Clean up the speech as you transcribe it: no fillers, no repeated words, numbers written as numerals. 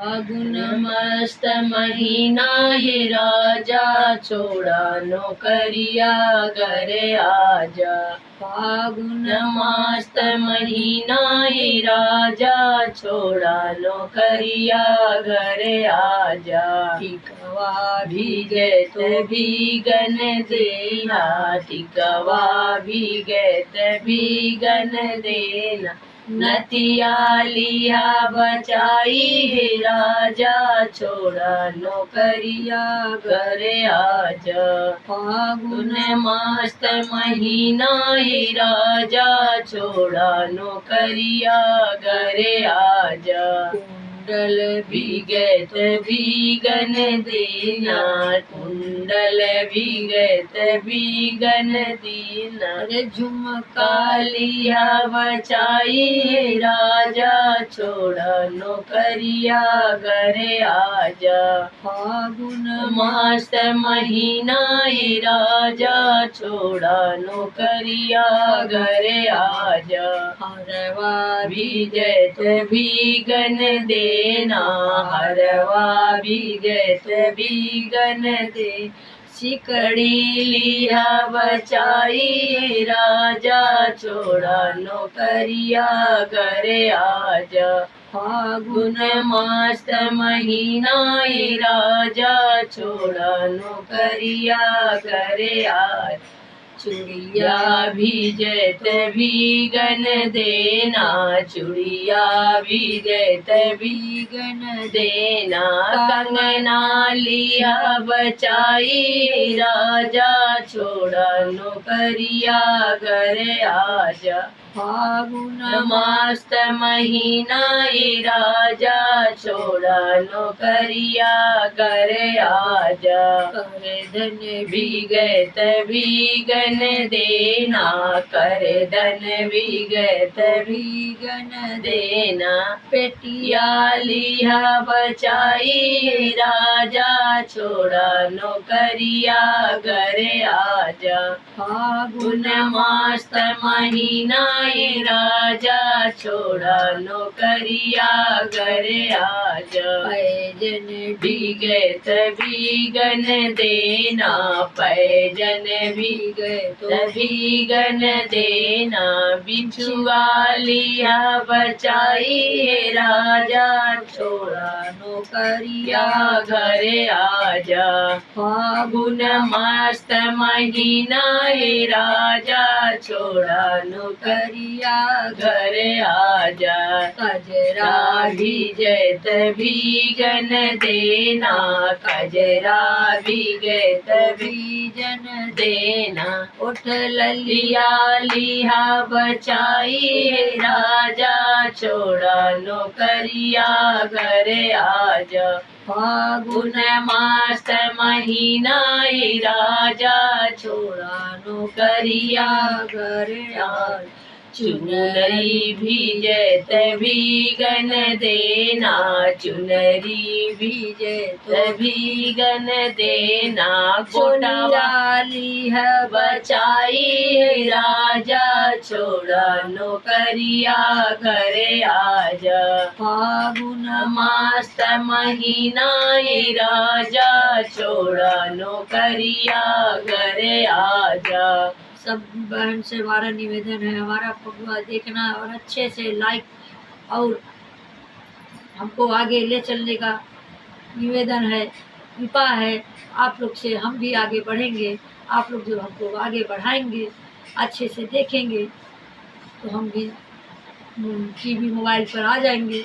फागुन मस्त महीना ये राजा, छोड़ा नौकरिया घरे आजा। फागुन मस्त महीना ये राजा, छोड़ा नौकरिया घरे आजा। टिकवा भीगत भीगन देना, टिकवा भीगत भीगन देना। नतिया लिया बचाई है राजा, छोड़ा नौकरिया घरे आजा। फागुन मस्त महीना ये राजा, छोड़ा नौकरिया घरे आजा। कुंडल भीगत भीगन देना, कुंडल भीगत भीगन देना। झुमका लिया बचाई राजा, छोड़ा नौकरिया घरे आजा। फागुन मस्त महीना ये राजा, छोड़ा नौकरिया घरे आजा। हरवा भीगत भीगन देना, हरवा भीगत भीगन दे। सिकड़ी लिया बचाई राजा, छोड़ा नौकरिया घरे आजा। फागुन मस्त महीना ये राजा, छोड़ा नौकरिया घरे आजा। चूड़िया भीगत भीगन देना, चूड़िया भीगत भीगन देना। कंगना लिया बचाई राजा, छोड़ा नौकरिया घरे आजा। फागुन मस्त महीना ये राजा, छोड़ा नौकरिया घरे आजा। कर धन भीगत भीगन देना, कर धन भीगत भीगन देना। पेटिया लिया बचाई राजा, छोड़ा नौकरिया घरे आजा। फागुन मस्त महीना ये राजा, छोड़ा नौकरिया घरे आजा। पैजन भीगत भीगन देना, पैजन भीगत भीगन देना। बिछुआ लिया बचाई राजा, छोड़ा नौकरिया घरे आजा। फागुन मस्त महीना ये राजा, छोड़ा नौकरिया घरे आजा। कजरा भीगत भीगन देना, कजरा भीगत भीगन देना। उठ ललिया लिया बचाई राजा, छोड़ा नौकरिया घरे आजा। फागुन मस्त महीना ये राजा, छोड़ा नौकरिया घरे आजा। चुनरी भीगत भीगन देना, चुनरी भीगत भीगन देना। गोटा लिया बचाई राजा, छोड़ा नौकरिया घरे आजा। फागुन मस्त महीना ये राजा, छोड़ा नौकरिया घरे आजा। सब बहन से हमारा निवेदन है, हमारा फगुआ देखना और अच्छे से लाइक और हमको आगे ले चलने का निवेदन है, कृपा है आप लोग से। हम भी आगे बढ़ेंगे, आप लोग जो हमको आगे बढ़ाएंगे, अच्छे से देखेंगे, तो हम भी टीवी मोबाइल पर आ जाएंगे।